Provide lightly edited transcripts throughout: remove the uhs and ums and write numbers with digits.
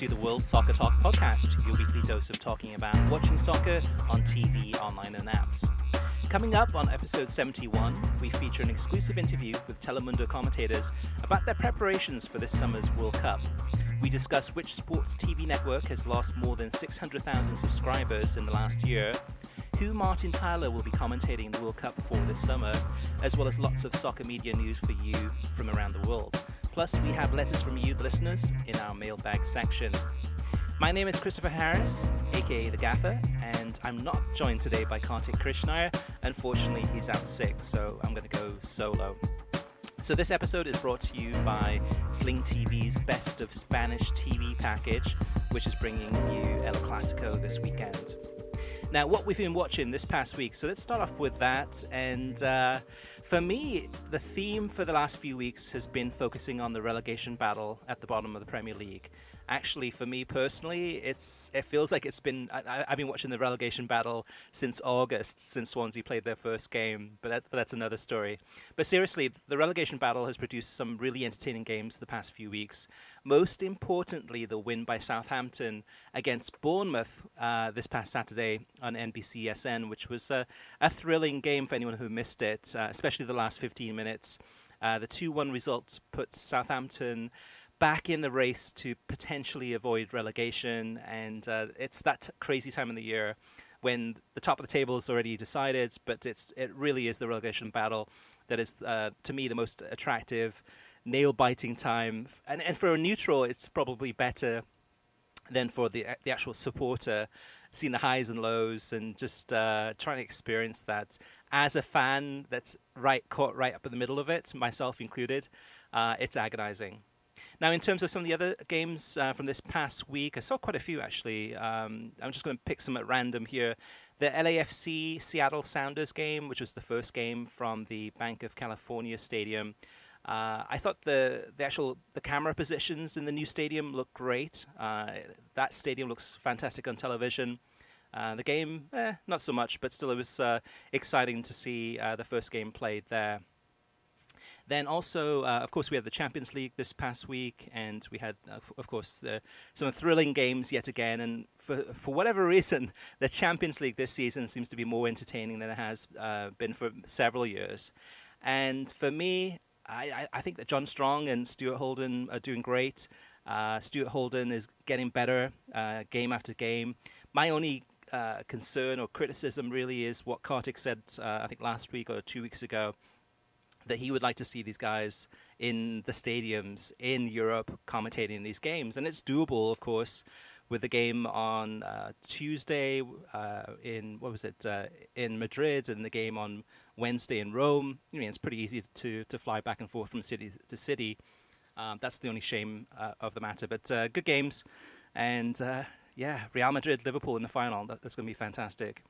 to the World Soccer Talk podcast, your weekly dose of talking about watching soccer on TV, online, and apps. Coming up on episode 71, we feature an exclusive interview with Telemundo commentators about their preparations for this summer's World Cup. We discuss which sports TV network has lost more than 600,000 subscribers in the last year, who Martin Tyler will be commentating the World Cup for this summer, as well as lots of soccer media news for you from around the world. Plus, we have letters from you, the listeners, in our mailbag section. My name is Christopher Harris, aka The Gaffer, and I'm not joined today by Kartik Krishnaiyer. Unfortunately, he's out sick, so I'm going to go solo. So this episode is brought to you by Sling TV's Best of Spanish TV package, which is bringing you El Clasico this weekend. Now, what we've been watching this past week, so let's start off with that. And for me, the theme for the last few weeks has been focusing on the relegation battle at the bottom of the Premier League. Actually, for me personally, it feels like it's been... I've been watching the relegation battle since August, since Swansea played their first game, but that's another story. But seriously, the relegation battle has produced some really entertaining games the past few weeks. Most importantly, the win by Southampton against Bournemouth this past Saturday on NBCSN, which was a thrilling game for anyone who missed it, especially the last 15 minutes. The 2-1 result puts Southampton back in the race to potentially avoid relegation, and it's that crazy time of the year when the top of the table is already decided, but it really is the relegation battle that is, to me, the most attractive, nail-biting time. And for a neutral, it's probably better than for the actual supporter, seeing the highs and lows and just trying to experience that. As a fan that's caught right up in the middle of it, myself included, it's agonizing. Now, in terms of some of the other games from this past week, I saw quite a few, actually. I'm just going to pick some at random here. The LAFC Seattle Sounders game, which was the first game from the Bank of California Stadium. I thought the camera positions in the new stadium look great. That stadium looks fantastic on television. The game, not so much, but still it was exciting to see the first game played there. Then also, of course, we had the Champions League this past week, and we had, of course, some thrilling games yet again. And for whatever reason, the Champions League this season seems to be more entertaining than it has been for several years. And for me, I think that John Strong and Stuart Holden are doing great. Stuart Holden is getting better game after game. My only concern or criticism really is what Kartik said, I think last week or 2 weeks ago, that he would like to see these guys in the stadiums in Europe commentating these games. And it's doable, of course, with the game on Tuesday in Madrid, and the game on Wednesday in Rome. I mean, it's pretty easy to fly back and forth from city to city. That's the only shame of the matter. But good games. And Real Madrid, Liverpool in the final. That's going to be fantastic.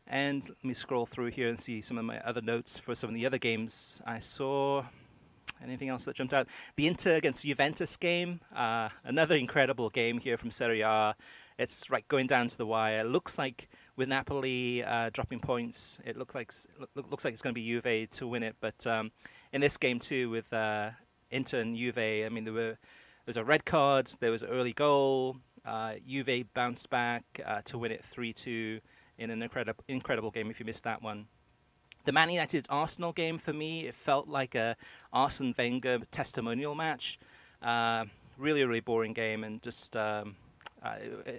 And let me scroll through here and see some of my other notes for some of the other games I saw. Anything else that jumped out? The Inter against Juventus game. Another incredible game here from Serie A. It's going down to the wire. It looks like with Napoli dropping points, it looks like it's going to be Juve to win it. But in this game too, with Inter and Juve, I mean, there was a red card. There was an early goal. Juve bounced back to win it 3-2. In an incredible game if you missed that one. The Man United-Arsenal game, for me, it felt like a Arsene Wenger testimonial match. Really, really boring game, and just a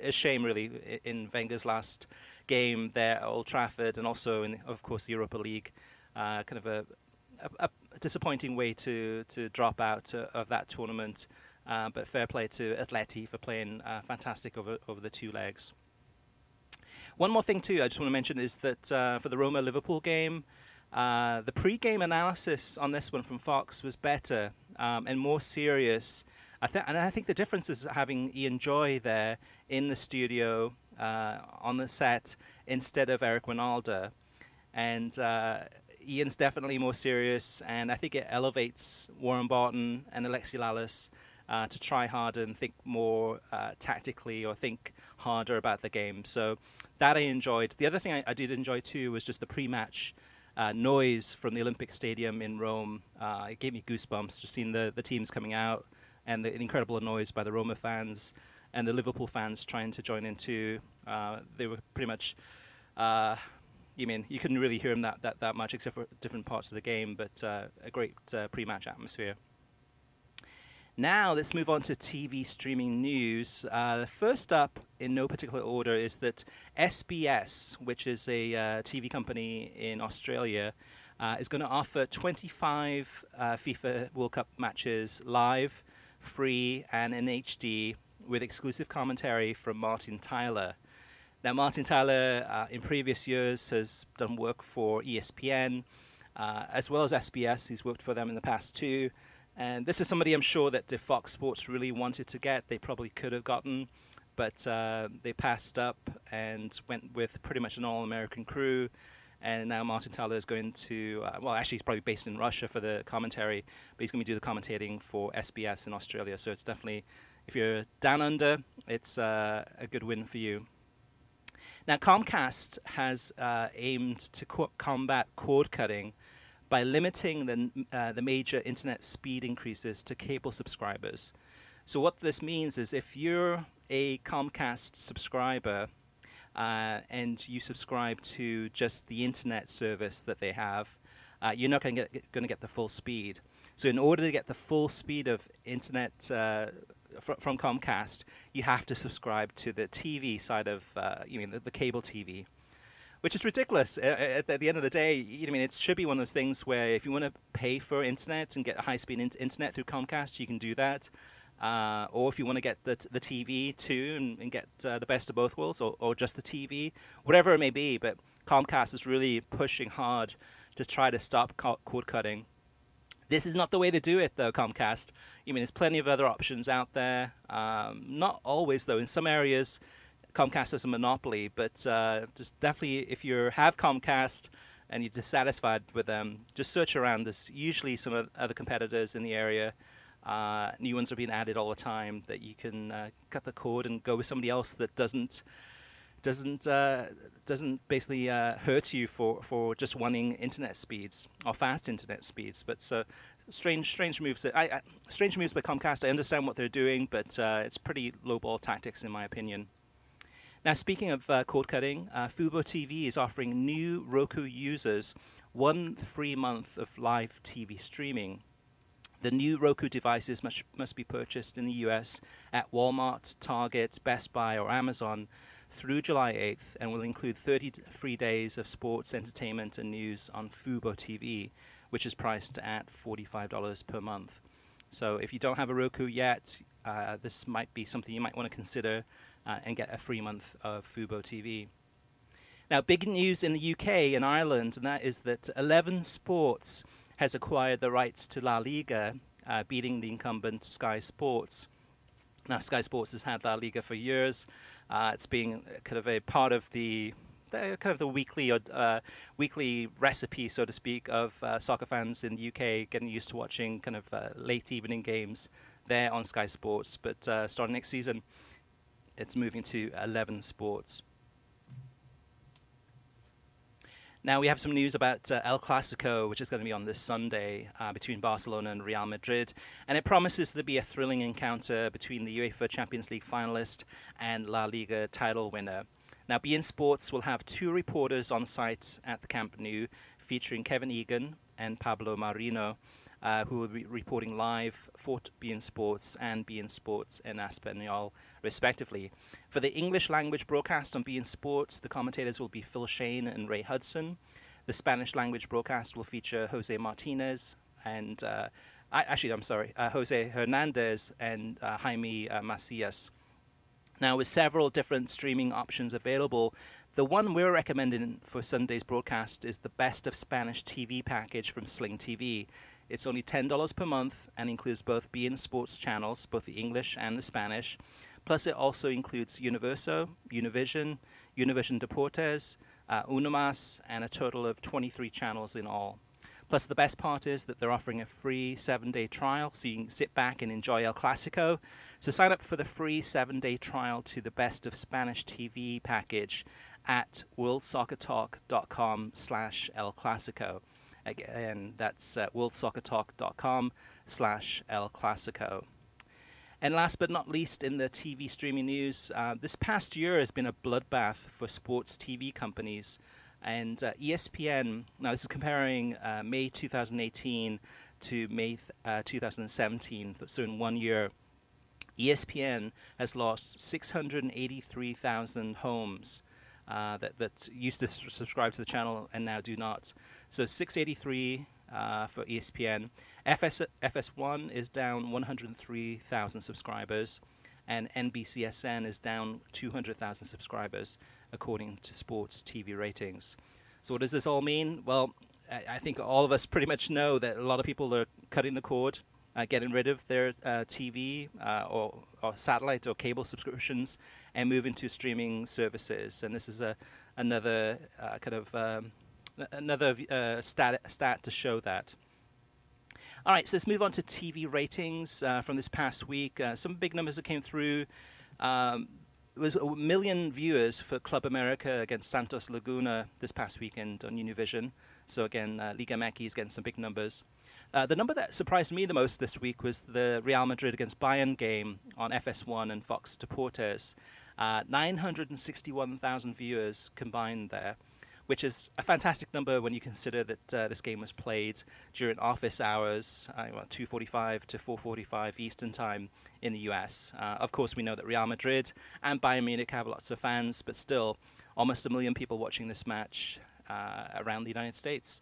shame, really, in Wenger's last game there at Old Trafford, and also in, of course, the Europa League. Kind of a disappointing way to drop out of that tournament, but fair play to Atleti for playing fantastic over the two legs. One more thing, too, I just want to mention is that for the Roma-Liverpool game, the pre-game analysis on this one from Fox was better and more serious. And I think the difference is having Ian Joy there in the studio on the set instead of Eric Winalda. And Ian's definitely more serious, and I think it elevates Warren Barton and Alexi Lalas to try harder and think more tactically, or think harder about the game. So that I enjoyed. The other thing I did enjoy too was just the pre-match noise from the Olympic Stadium in Rome. It gave me goosebumps just seeing the teams coming out, and the incredible noise by the Roma fans. and the Liverpool fans trying to join in too. They were pretty much, you couldn't really hear them that much except for different parts of the game, but a great pre-match atmosphere. Now let's move on to TV streaming news. First up, in no particular order, is that SBS, which is a TV company in Australia, is going to offer 25 FIFA World Cup matches live, free, and in HD with exclusive commentary from Martin Tyler. Now, Martin Tyler, in previous years, has done work for ESPN, as well as SBS. He's worked for them in the past too. And this is somebody I'm sure that the Fox Sports really wanted to get. They probably could have gotten, but they passed up and went with pretty much an all-American crew. And now Martin Tyler is going to, actually he's probably based in Russia for the commentary, but he's going to do the commentating for SBS in Australia. So it's definitely, if you're down under, it's a good win for you. Now, Comcast has aimed to combat cord cutting by limiting the major internet speed increases to cable subscribers. So what this means is if you're a Comcast subscriber and you subscribe to just the internet service that they have, you're not going to get the full speed. So in order to get the full speed of internet from Comcast, you have to subscribe to the TV side of the cable TV. Which is ridiculous. At the end of the day, it should be one of those things where if you want to pay for internet and get a high-speed internet through Comcast, you can do that. Or if you want to get the TV too and get the best of both worlds, or just the TV, whatever it may be. But Comcast is really pushing hard to try to stop cord cutting. This is not the way to do it, though, Comcast. There's plenty of other options out there. Not always, though. In some areas, Comcast has a monopoly, but just definitely if you have Comcast and you're dissatisfied with them, just search around. There's usually some other competitors in the area. New ones are being added all the time that you can cut the cord and go with somebody else that doesn't basically hurt you for just wanting internet speeds or fast internet speeds. But strange moves. Strange moves by Comcast. I understand what they're doing, but it's pretty lowball tactics in my opinion. Now, speaking of cord cutting, Fubo TV is offering new Roku users 1 free month of live TV streaming. The new Roku devices must be purchased in the US at Walmart, Target, Best Buy, or Amazon through July 8th and will include 30 free days of sports, entertainment, and news on Fubo TV, which is priced at $45 per month. So if you don't have a Roku yet, this might be something you might want to consider and get a free month of Fubo TV. Now, big news in the UK and Ireland, and that is that 11 Sports has acquired the rights to La Liga, beating the incumbent Sky Sports. Now, Sky Sports has had La Liga for years. It's been kind of a part of the weekly recipe, so to speak, of soccer fans in the UK getting used to watching kind of late evening games there on Sky Sports. But starting next season, it's moving to 11 Sports. Now we have some news about El Clasico, which is going to be on this Sunday between Barcelona and Real Madrid. And it promises to be a thrilling encounter between the UEFA Champions League finalist and La Liga title winner. Now, beIN Sports will have 2 reporters on site at the Camp Nou, featuring Kevin Egan and Pablo Marino, who will be reporting live for beIN Sports and beIN Sports en Español, respectively. For the English language broadcast on beIN Sports, the commentators will be Phil Shane and Ray Hudson. The Spanish language broadcast will feature Jose Martinez and Jose Hernandez and Jaime Macias. Now, with several different streaming options available, the one we're recommending for Sunday's broadcast is the Best of Spanish TV package from Sling TV. It's only $10 per month and includes both beIN Sports channels, both the English and the Spanish. Plus, it also includes Universo, Univision, Univision Deportes, Unomas, and a total of 23 channels in all. Plus, the best part is that they're offering a free 7-day trial, so you can sit back and enjoy El Clasico. So sign up for the free 7-day trial to the Best of Spanish TV package at worldsoccertalk.com/El Clasico. Again, that's worldsoccertalk.com/El Clasico. And last but not least, in the TV streaming news, this past year has been a bloodbath for sports TV companies. And ESPN, now this is comparing May 2018 to May 2017, so in 1 year, ESPN has lost 683,000 homes that used to subscribe to the channel and now do not. So 683 for ESPN. FS1 is down 103,000 subscribers, and NBCSN is down 200,000 subscribers, according to sports TV ratings. So what does this all mean? Well, I think all of us pretty much know that a lot of people are cutting the cord, getting rid of their TV or satellite or cable subscriptions and moving to streaming services. And this is another stat to show that. All right, so let's move on to TV ratings from this past week. Some big numbers that came through. It was 1 million viewers for Club America against Santos Laguna this past weekend on Univision. So again, Liga MX is getting some big numbers. The number that surprised me the most this week was the Real Madrid against Bayern game on FS1 and Fox Deportes. 961,000 viewers combined there, which is a fantastic number when you consider that this game was played during office hours, 2:45 to 4:45 Eastern Time in the US. Of course, we know that Real Madrid and Bayern Munich have lots of fans, but still, almost 1 million people watching this match around the United States.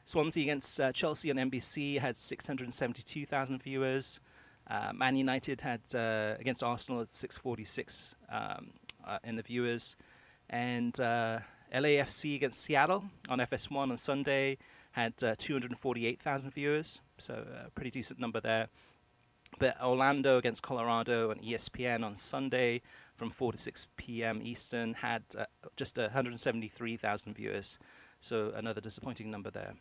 Swansea against Chelsea on NBC had 672,000 viewers. Man United had against Arsenal at 646 in the viewers. And LAFC against Seattle on FS1 on Sunday had 248,000 viewers. So a pretty decent number there. But Orlando against Colorado on ESPN on Sunday from 4 to 6 p.m. Eastern had just 173,000 viewers. So another disappointing number there.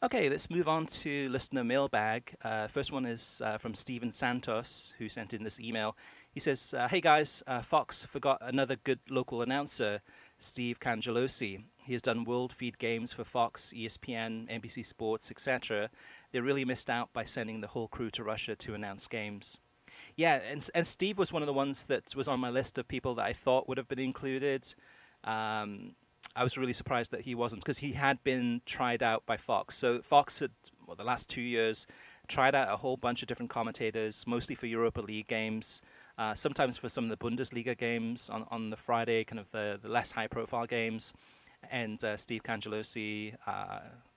Okay, let's move on to Listener Mailbag. First one is from Steven Santos, who sent in this email. He says, hey guys, Fox forgot another good local announcer, Steve Cangelosi. He has done world feed games for Fox, ESPN, NBC Sports, etc. They really missed out by sending the whole crew to Russia to announce games. Yeah, and Steve was one of the ones that was on my list of people that I thought would have been included. I was really surprised that he wasn't, because he had been tried out by Fox. So Fox had, the last 2 years, tried out a whole bunch of different commentators, mostly for Europa League games, sometimes for some of the Bundesliga games on the Friday, kind of the less high-profile games. And Steve Cangelosi,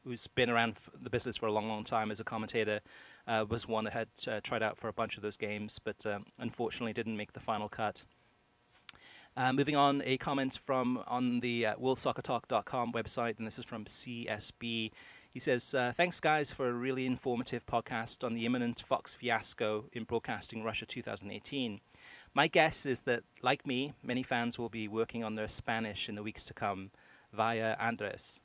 who's been around the business for a long, long time as a commentator, was one that had tried out for a bunch of those games, but unfortunately didn't make the final cut. Moving on, a comment on the worldsoccertalk.com website, and this is from CSB. He says, thanks, guys, for a really informative podcast on the imminent Fox fiasco in broadcasting Russia 2018. My guess is that, like me, many fans will be working on their Spanish in the weeks to come via Andres.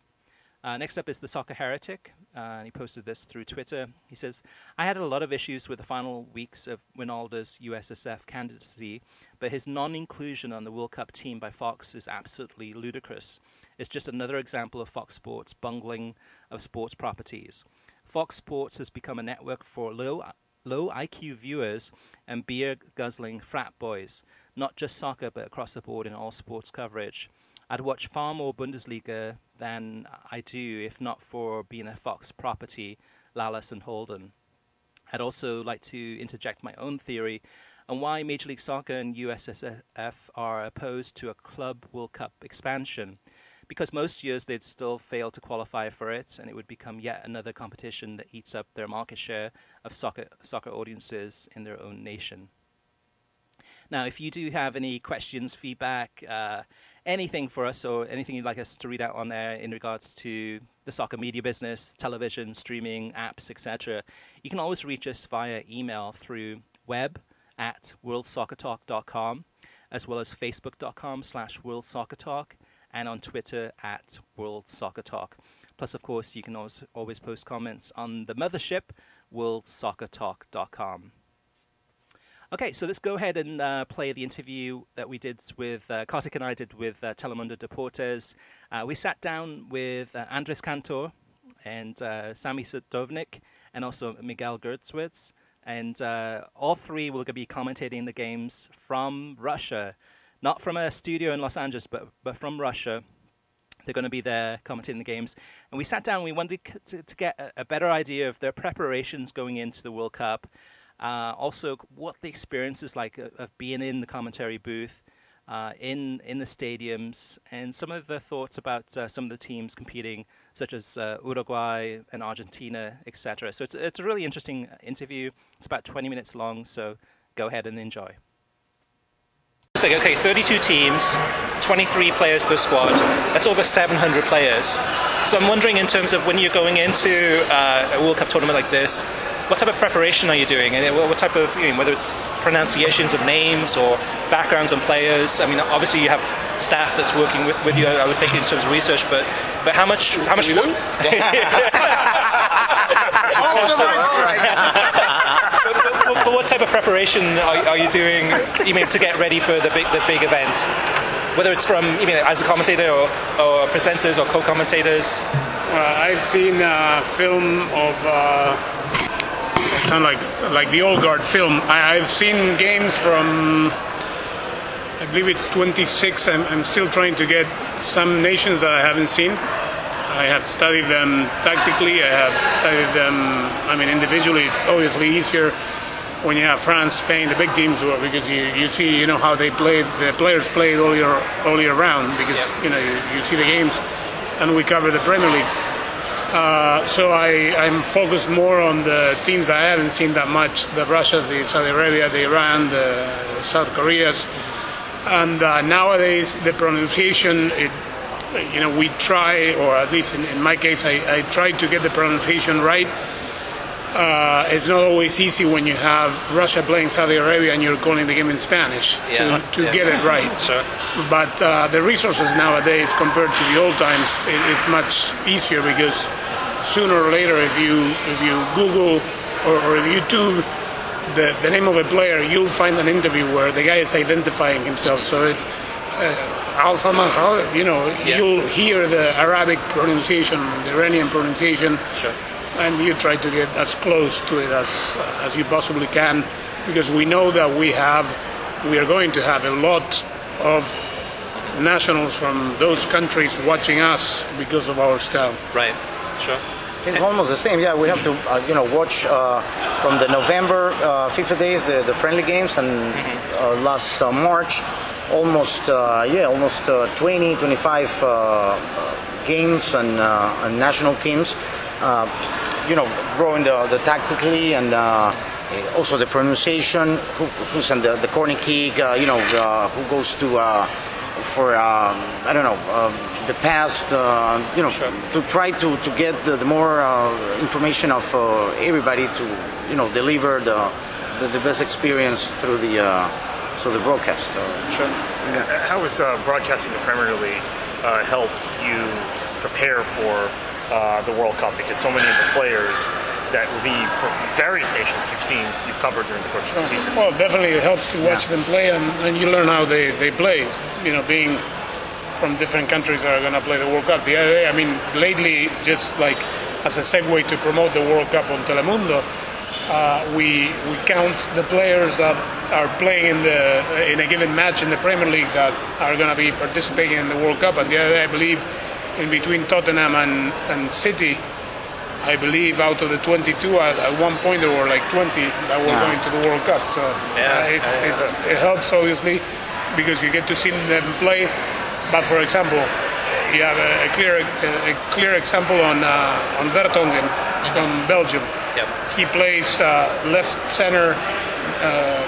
Next up is the Soccer Heretic, and he posted this through Twitter. He says, I had a lot of issues with the final weeks of Ronaldo's USSF candidacy, but his non-inclusion on the World Cup team by Fox is absolutely ludicrous. It's just another example of Fox Sports' bungling of sports properties. Fox Sports has become a network for low IQ viewers and beer-guzzling frat boys, not just soccer, but across the board in all sports coverage. I'd watch far more Bundesliga than I do if not for being a Fox property, Lallis and Holden. I'd also like to interject my own theory on why Major League Soccer and USSF are opposed to a Club World Cup expansion. Because most years they'd still fail to qualify for it, and it would become yet another competition that eats up their market share of soccer audiences in their own nation. Now, if you do have any questions, feedback, anything for us, or anything you'd like us to read out on there in regards to the soccer media business, television, streaming, apps, etc., you can always reach us via email through web@worldsoccertalk.com, as well as facebook.com/worldsoccertalk, and on Twitter @worldsoccertalk. Plus, of course, you can always post comments on the mothership, worldsoccertalk.com. Okay, so let's go ahead and play the interview that we did with, Kartik and I did with Telemundo Deportes. We sat down with Andres Cantor and Sami Sadovnik and also Miguel Gertzwitz And all three will be commentating the games from Russia, not from a studio in Los Angeles, but from Russia. They're going to be there commentating the games. And we sat down and we wanted to get a better idea of their preparations going into the World Cup. Also, what the experience is like of being in the commentary booth, in the stadiums, and some of the thoughts about some of the teams competing, such as Uruguay and Argentina, etc. So it's a really interesting interview. It's about 20 minutes long, so go ahead and enjoy. So, okay, 32 teams, 23 players per squad. That's over 700 players. So I'm wondering, in terms of when you're going into a World Cup tournament like this, what type of preparation are you doing? And what type of, whether it's pronunciations of names or backgrounds on players? I mean, obviously you have staff that's working with you, I would think, in terms of research, but how much You do? But what type of preparation are you doing, to get ready for the big event? Whether it's from, as a commentator or presenters or co-commentators? I've seen film of, sound like the old guard film. I've seen games from, I believe it's 26. I'm still trying to get some nations that I haven't seen. I have studied them tactically. I have studied them, individually. It's obviously easier when you have France, Spain, the big teams, because you see, how they play. The players play all year round, because you see the games, and we cover the Premier League. So I'm focused more on the teams that I haven't seen that much: the Russias, the Saudi Arabia, the Iran, the South Koreas, and nowadays the pronunciation. We try, or at least in my case, I try to get the pronunciation right. It's not always easy when you have Russia playing Saudi Arabia and you're calling the game in Spanish to get it right. Sure. But the resources nowadays, compared to the old times, it's much easier, because sooner or later, if you Google or if you YouTube the name of a player, you'll find an interview where the guy is identifying himself. So it's you'll hear the Arabic pronunciation, the Iranian pronunciation. Sure. And you try to get as close to it as you possibly can, because we know that we are going to have a lot of nationals from those countries watching us because of our style. Right. Sure. It's almost the same. Yeah, we have to watch from the November FIFA days, the friendly games, and last March, almost 20, 25 games and national teams. Growing the tactically, and also the pronunciation, who's in the corner kick, who goes to for the past, Sure. to try to get the more information of everybody to deliver the best experience through the broadcast. Sure. How has broadcasting the Premier League helped you prepare for the World Cup? Because so many of the players that leave from various nations you've covered during the course of the season. Well, definitely it helps to watch them play, and you learn how they play. Being from different countries that are going to play the World Cup. The other day, lately, just like as a segue to promote the World Cup on Telemundo, we count the players that are playing in a given match in the Premier League that are going to be participating in the World Cup. And the other day, I believe, in between Tottenham and City, I believe out of the 22, at one point there were like 20 that were going to the World Cup. So it helps, obviously, because you get to see them play. But for example, you have a clear example on Vertonghen from Belgium. Yep. He plays left center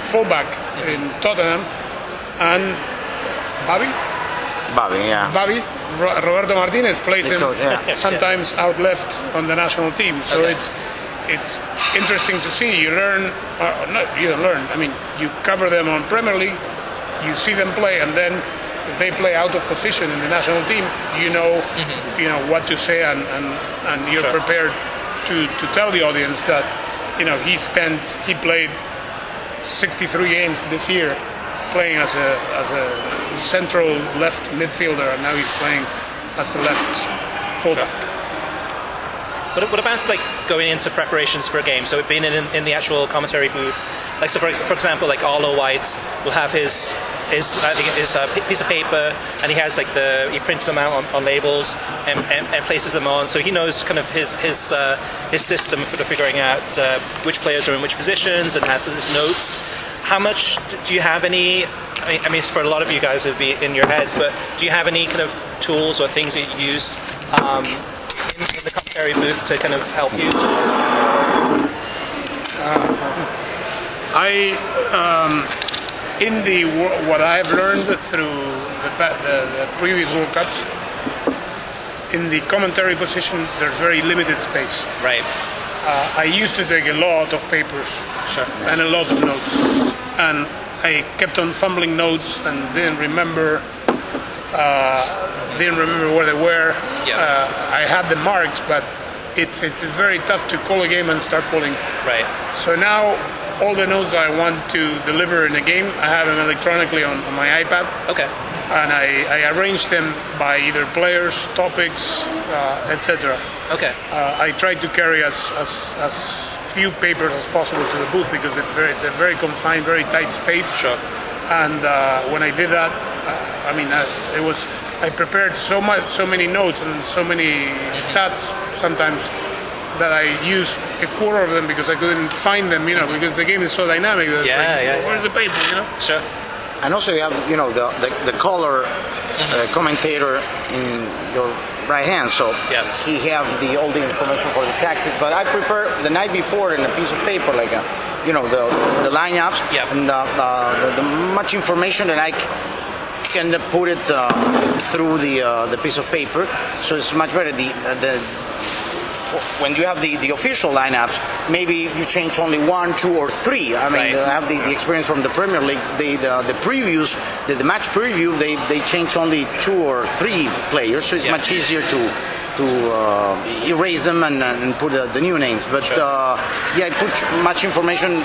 fullback in Tottenham, and Bobby Roberto Martinez plays him sometimes out left on the national team. So it's interesting to see. You learn, you don't learn. You cover them on Premier League, you see them play, and then if they play out of position in the national team, you know what to say, and you're prepared to tell the audience that he played 63 games this year, playing as a central left midfielder, and now he's playing as a left fullback. What about like going into preparations for a game? So being in the actual commentary booth, like so for example, like Arlo White will have his piece of paper, and he has like he prints them out on labels and places them on, so he knows kind of his system for figuring out which players are in which positions, and has his notes. How much do you have any? I mean, for a lot of you guys, it would be in your heads, but do you have any kind of tools or things that you use in the commentary booth to kind of help you? What I've learned through the previous World Cups, in the commentary position, there's very limited space. Right. I used to take a lot of papers and a lot of notes, and I kept on fumbling notes and didn't remember where they were. Yeah. I had them marked, but it's very tough to call a game and start pulling. Right. So now all the notes I want to deliver in a game, I have them electronically on my iPad. Okay. And I arrange them by either players, topics, etc. Okay. I try to carry as few papers as possible to the booth because it's a very confined, very tight space. Sure. And when I did that, I prepared so many notes and so many stats sometimes that I use a quarter of them because I couldn't find them, because the game is so dynamic. Where's the paper, Sure. And also you have, the color commentator in your right hand, so he have all the information for the tactics. But I prepare the night before in a piece of paper, like the lineups and the much information that I can put it through the piece of paper, so it's much better. When you have the official lineups, maybe you change only 1, 2, or 3. I mean, I have the experience from the Premier League. The previews, the match preview, they change only 2 or 3 players, so it's much easier to erase them and put the new names. But I put much information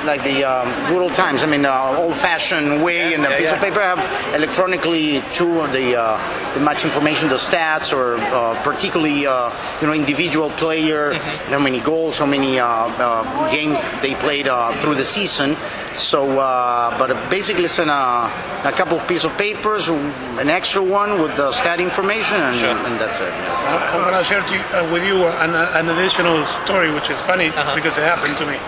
like the good old times. I mean, old-fashioned way in a piece of paper. I have electronically too the much information, the stats, or particularly individual player, how many goals, how many games they played through the season. So, but basically it's in a couple of pieces of papers, an extra one with the stat information, and that's it. I'm going to share with you an additional story, which is funny because it happened to me,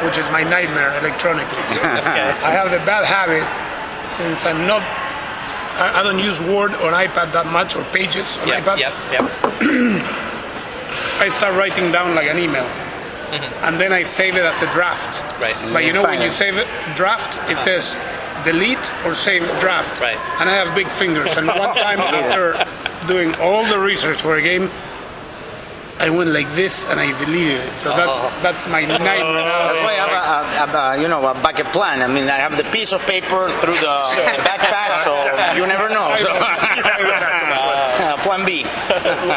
which is my nightmare electronically. I have the bad habit, since I don't use Word on iPad that much, or Pages on iPad. I start writing down like an email. And then I save it as a draft. Right. But when you save it draft, it says delete or save draft. Right. And I have big fingers. And one time after doing all the research for a game, I went like this and I deleted it. So that's my nightmare now. That's why I have a backup plan. I mean, I have the piece of paper through the backpack, so you never know. So. Plan B.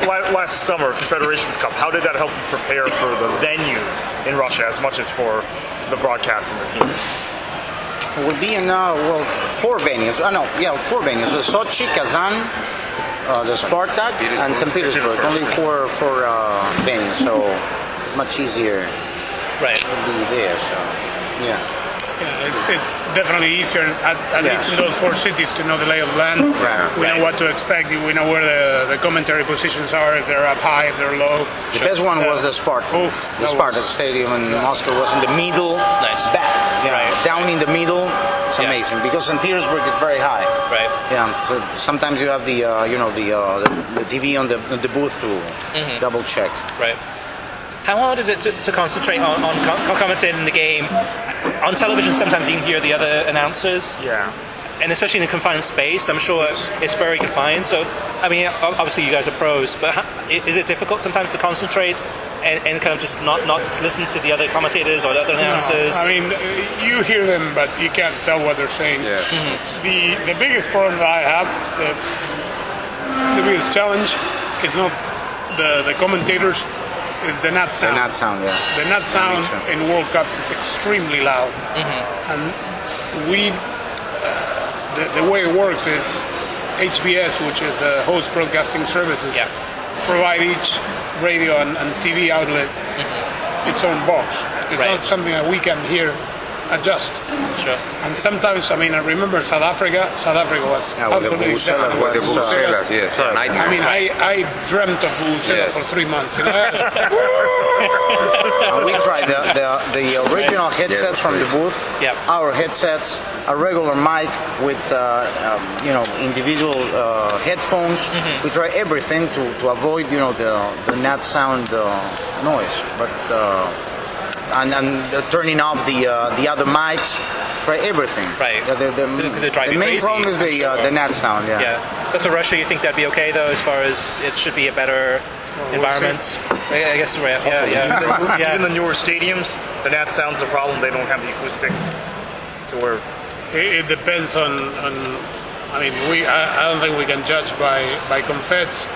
Last summer, Confederations Cup, how did that help you prepare for the venues in Russia as much as for the broadcast and the teams? We'll be in 4 venues. 4 venues. The Sochi, Kazan, the Spartak, and St. Petersburg. Only 4 venues, so much easier to be there. So, it's definitely easier, at least in those 4 cities, to know the lay of the land. We know what to expect. We know where the commentary positions are, if they're up high, if they're low. The best one was the Spartak. The Spartak Stadium in Moscow was in the middle. Nice. Down in the middle. It's amazing because St. Petersburg is very high. Right. Yeah. So sometimes you have the TV on the booth to double check. Right. How hard is it to concentrate on commentating the game? On television, sometimes you can hear the other announcers. Yeah. And especially in a confined space, I'm sure it's very confined. So, I mean, obviously you guys are pros, but is it difficult sometimes to concentrate and kind of just not listen to the other commentators or the other announcers? No, I mean, you hear them, but you can't tell what they're saying. Yeah. The biggest problem that I have, the biggest challenge, is not the commentators. It's the NAT sound. The NAT sound, The NAT sound in World Cups is extremely loud. And the way it works is HBS, which is the host broadcasting services, provide each radio and TV outlet its own box. It's Right. not something that we can here adjust. Sure. And sometimes, I mean, I remember South Africa. South Africa was Yeah, with the absolutely Vuvuzelas devastating. was, Vuvuzelas, yes. I mean, I dreamt of Vuvuzelas Yes. for 3 months. You know? And we tried the original headsets from the booth. Yep. Our headsets, a regular mic with individual headphones. We try everything to avoid the net sound noise, but and turning off the other mics. Try everything. Right. The drive you main crazy. problem is the net sound. Yeah. Yeah. But for Russia, you think that'd be okay though, as far as it should be a better environment? I guess, right. Yeah. Even the newer stadiums, the net sound's a problem. They don't have the acoustics to where. It depends on. I mean, I don't think we can judge by confetti.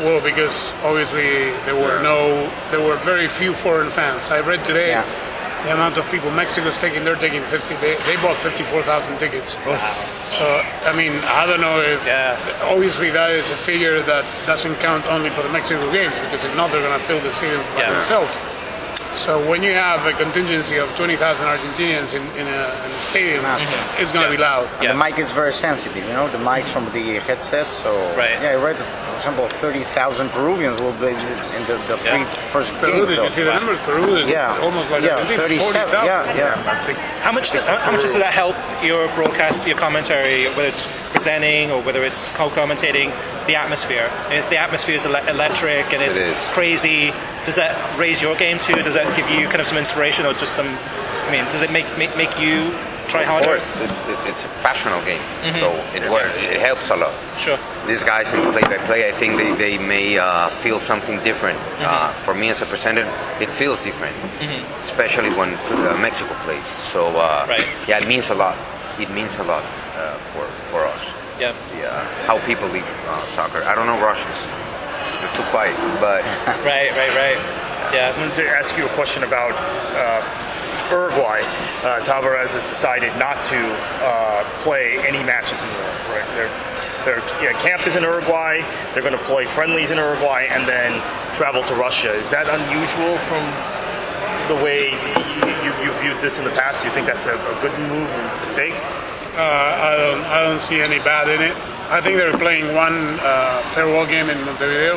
Well, because obviously there were very few foreign fans. I read today Yeah. the amount of people Mexico's taking. They're taking 50. They bought 54,000 tickets. Wow. So I mean, I don't know if obviously that is a figure that doesn't count only for the Mexico games, because if not, they're going to fill the stadium by themselves. So when you have a contingency of 20,000 Argentinians in a stadium, it's going to be loud. And the mic is very sensitive, the mics from the headsets. So Right. yeah, I read, for example, 30,000 Peruvians will be in the first Peru, game. did you see the numbers? Peru is almost like Argentina, 37. 40,000. Yeah. How much does that help your broadcast, your commentary, whether it's presenting or whether it's co-commentating, the atmosphere? If the atmosphere is electric and it's It is. crazy, does that raise your game too? Does that give you kind of some inspiration or just some? I mean, does it make you try Of harder? course, it's a passionate game, so it helps a lot. Sure. These guys in play-by-play, I think they may feel something different. For me as a presenter, it feels different, especially when Mexico plays. So yeah, it means a lot. It means a lot for us. Yeah. How people live soccer. I don't know Russians. They're too quiet, but Right. Yeah. I wanted to ask you a question about Uruguay. Tavares has decided not to play any matches in Europe. Right? Their camp is in Uruguay. They're going to play friendlies in Uruguay and then travel to Russia. Is that unusual from the way you viewed this in the past? Do you think that's a good move or mistake? I don't see any bad in it. I think they're playing one farewell game in Montevideo,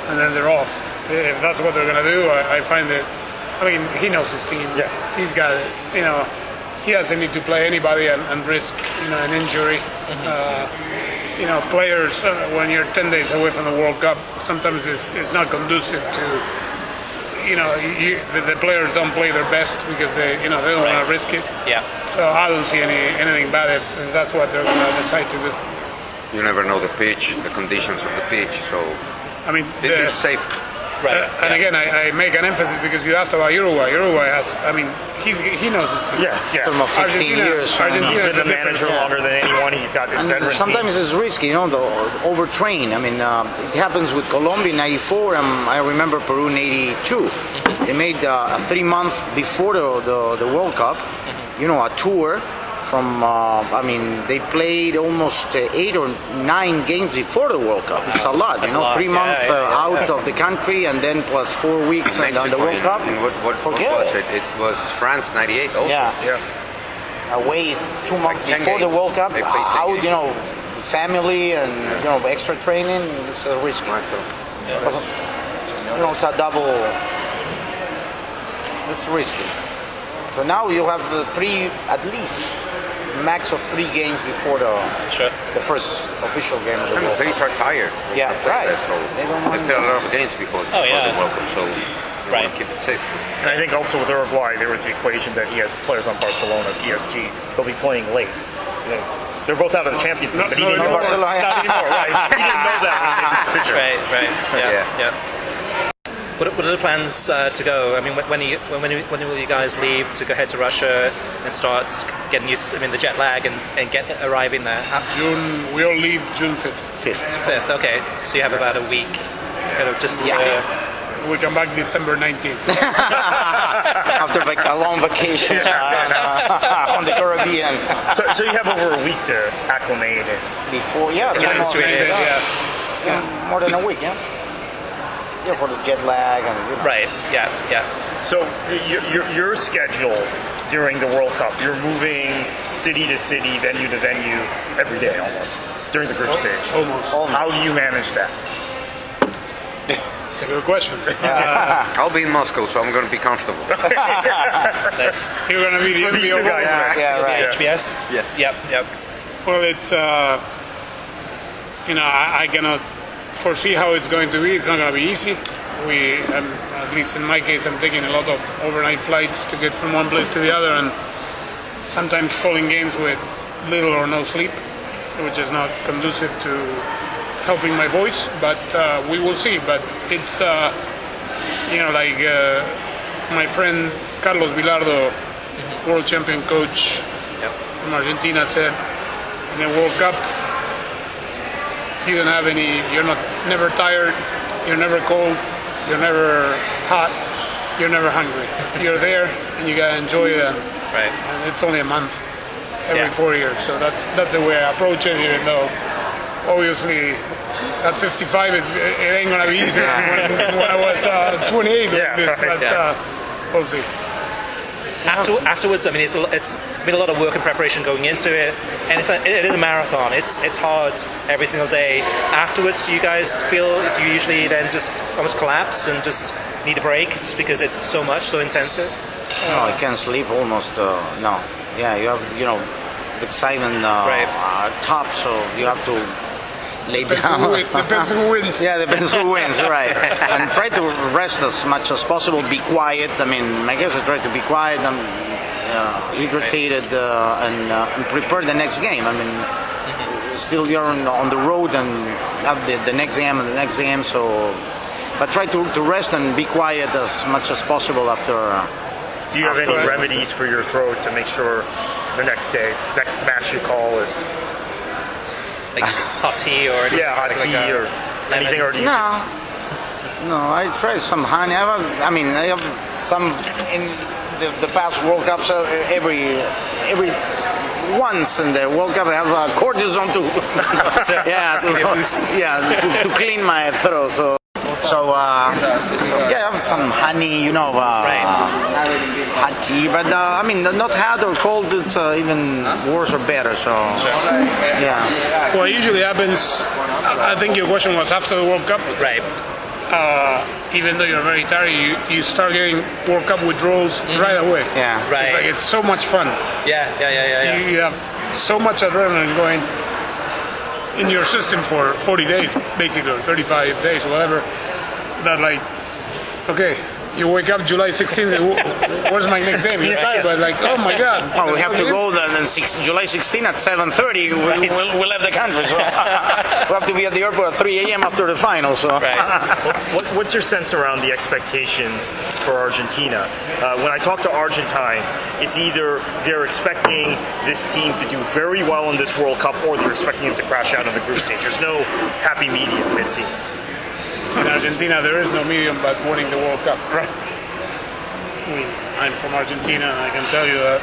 and then they're off. If that's what they're going to do, I find that. I mean, he knows his team. Yeah. He's got it. He doesn't need to play anybody and risk an injury. Players when you're 10 days away from the World Cup, sometimes it's not conducive to. The players don't play their best because they don't want to risk it. Yeah. So I don't see anything bad if that's what they're going to decide to do. you never know the pitch, the conditions of the pitch. So I mean, it's safe. Right. and again, I make an emphasis because you asked about Uruguay. Uruguay has, he knows his team. Yeah. Talking about 15 years. Argentina He's is a been the different. manager longer than anyone. He's got a And veteran sometimes team. it's risky, the overtrain. I mean, it happens with Colombia in '94, and I remember Peru in '82. They made a 3 month before the World Cup, a tour from. They played almost 8 or 9 games before the World Cup. It's a lot, That's a lot. 3 months Yeah. out of the country, and then plus 4 weeks on the Mexico World Cup. and what Forget was it. it? It was France '98 also. Yeah. Away 2 months Like 10 before the games. World Cup, They played 10 out, games. family and extra training. It's a risk. It's a double. It's risky. So now you have at least max of 3 games before the first official game of the And the World Cup. players are tired. Yeah, right. So They don't want- play a lot of games before Oh, yeah. the World Cup, so you Right. want to keep it safe. And I think also with Uruguay, there was the equation that he has players on Barcelona, PSG. They'll be playing late. They're both out of the Champions League, but he No, didn't know. Barcelona. Not anymore, right? He didn't know that when he made the decision. Right. Yeah. Yeah. What are the plans to go? I mean, when will you guys leave to go head to Russia and start getting used to the jet lag and arriving there? We all leave June 5th. 5th, okay. So you have about a week, kind of just. We come back December 19th. After a long vacation on the Caribbean. So you have over a week to acclimate and Before, Yeah, almost, it's really- Yeah. more than a week, yeah. for the jet lag and Right. Yeah. Yeah. So your schedule during the World Cup, you're moving city to city, venue to venue every day almost during the group stage. Almost. How do you manage that? That's a good question. I'll be in Moscow, so I'm going to be comfortable. That's You're going to be the For you guys, right. HBS. Yeah. Yep. Yep. Well, it's I cannot foresee how it's going to be. It's not going to be easy. At least in my case, I'm taking a lot of overnight flights to get from one place to the other, and sometimes calling games with little or no sleep, which is not conducive to helping my voice. But we will see. But it's like my friend Carlos Bilardo, world champion coach from Argentina, said in the World Cup, you don't have any. You're never tired. You're never cold. You're never hot. You're never hungry. You're there, and you gotta enjoy it. Right. And it's only a month every 4 years, so that's the way I approach it. Even though, obviously, at 55, it ain't gonna be easy when I was 28 like this. But we'll see. Afterwards, I mean, it's been a lot of work and preparation going into it, and it is a marathon. It's hard every single day. Afterwards, do you guys feel? Do you usually then just almost collapse and just need a break just because it's so much, so intensive? No, I can't sleep almost. No. Yeah, you have the excitement top, so you have to lay down. Depends who wins. Yeah, depends who wins, right. And try to rest as much as possible, be quiet. I mean, I guess I try to be quiet and irritated and prepare the next game. I mean, still you're on the road and have the next game and the next game, so... But try to rest and be quiet as much as possible after... Do you have any remedies for your throat to make sure the next match you call is... Like hot tea or hot tea or anything, or do you No, I tried some honey. I have some in the past World Cups. Every once in the World Cup, I have cortisone to clean my throat. So I have some honey, hot tea. But not hot or cold. It's even worse or better. So yeah. What usually happens, I think your question was after the World Cup. Right. Even though you're very tired, you start getting World Cup withdrawals right away. Yeah. Right. It's so much fun. Yeah. You have so much adrenaline going in your system for 40 days, basically, or 35 days, whatever, that okay, you wake up July 16th, where's my next game? You're tired, but oh my God. Oh, we have to go then July 16 at 7:30. We'll leave the country. So we have to be at the airport at 3 a.m. after the final. So. Right. What's your sense around the expectations for Argentina? When I talk to Argentines, it's either they're expecting this team to do very well in this World Cup, or they're expecting them to crash out in the group stage. There's no happy medium, it seems. In Argentina, there is no medium but winning the World Cup. Right. I'm from Argentina, and I can tell you that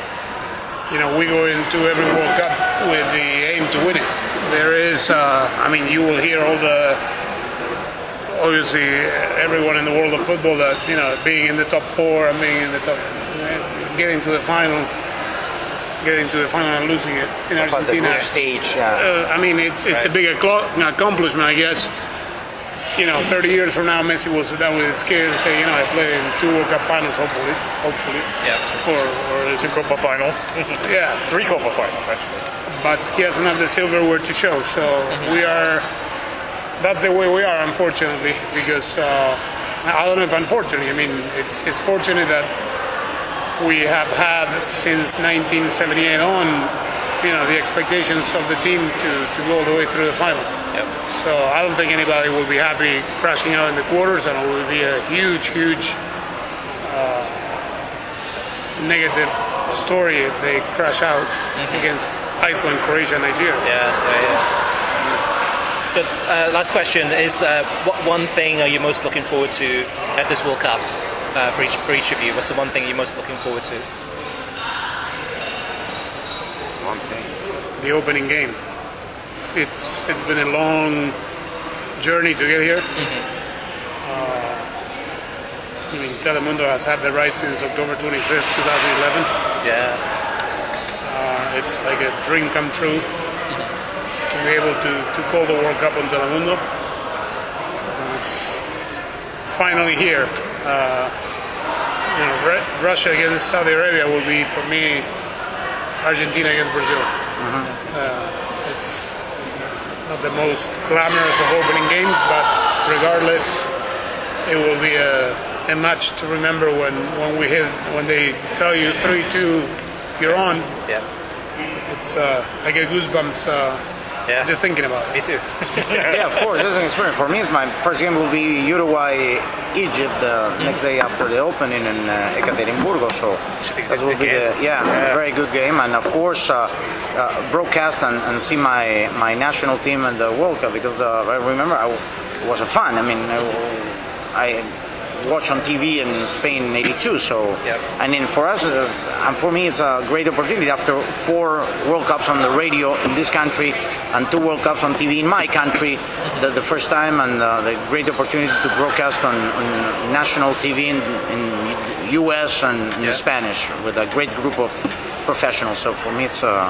we go into every World Cup with the aim to win it. There is, you will hear obviously everyone in the world of football that being in the top four and being in the top, getting to the final and losing it in Argentina. The group stage. Yeah. It's a big accomplishment, I guess. 30 years from now, Messi will sit down with his kids and say, I played in 2 World Cup finals, hopefully. Yeah. Or 2 Copa finals. Yeah. 3 Copa finals, actually. But he doesn't have the silverware to show, so that's the way we are, unfortunately, because, I don't know if unfortunately, it's fortunate that we have had since 1978 on, the expectations of the team to go all the way through the final. Yep. So I don't think anybody will be happy crashing out in the quarters, and it will be a huge negative story if they crash out against Iceland, Croatia, Nigeria. Yeah. So last question is, what one thing are you most looking forward to at this World Cup for each of you? What's the one thing you're most looking forward to? One thing. The opening game. It's been a long journey to get here. I mean, Telemundo has had the rights since October 25th, 2011. Yeah. It's like a dream come true to be able to call the World Cup on Telemundo. It's finally here. Russia against Saudi Arabia will be, for me, Argentina against Brazil. It's not the most glamorous of opening games, but regardless, it will be a match to remember when they tell you 3-2, you're on. Yeah. It's I get goosebumps just thinking about it. Me too. Yeah, of course, this is an experience. For me, my first game will be Uruguay-Egypt the next day after the opening in Ekaterinburgo. So that will be a very good game. And of course, broadcast and see my national team in the World Cup, because I remember it was a fun. I mean, I watched on TV in Spain in '82. So, and then for us, and for me, it's a great opportunity after 4 World Cups on the radio in this country and 2 World Cups on TV in my country, the first time, and the great opportunity to broadcast on national TV in U.S. and in Spanish with a great group of professionals. So for me, that's the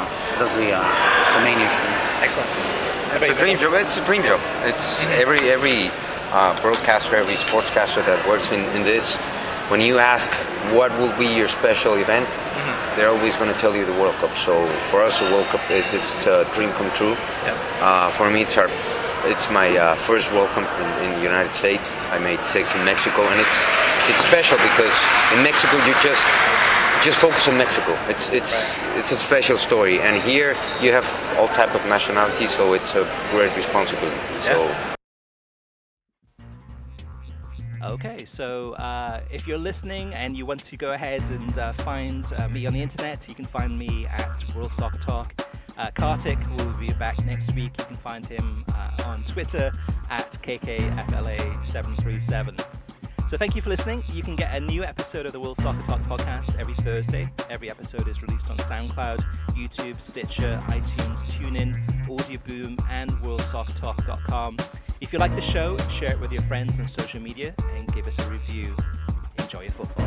main issue. Excellent. It's a dream job. It's a dream job. It's every broadcaster, every sportscaster that works in this. When you ask what will be your special event, they're always going to tell you the World Cup. So for us, the World Cup it's a dream come true. For me, it's my first World Cup in the United States. I made 6 in Mexico, and it's special because in Mexico you just focus on Mexico. It's a special story, and here you have all type of nationalities, so it's a great responsibility. So. Okay, so if you're listening and you want to go ahead and find me on the internet, you can find me at World Soccer Talk. Kartik will be back next week. You can find him on Twitter at KKFLA737. So thank you for listening. You can get a new episode of the World Soccer Talk podcast every Thursday. Every episode is released on SoundCloud, YouTube, Stitcher, iTunes, TuneIn, Audioboom, and WorldSoccerTalk.com. If you like the show, share it with your friends on social media and give us a review. Enjoy your football.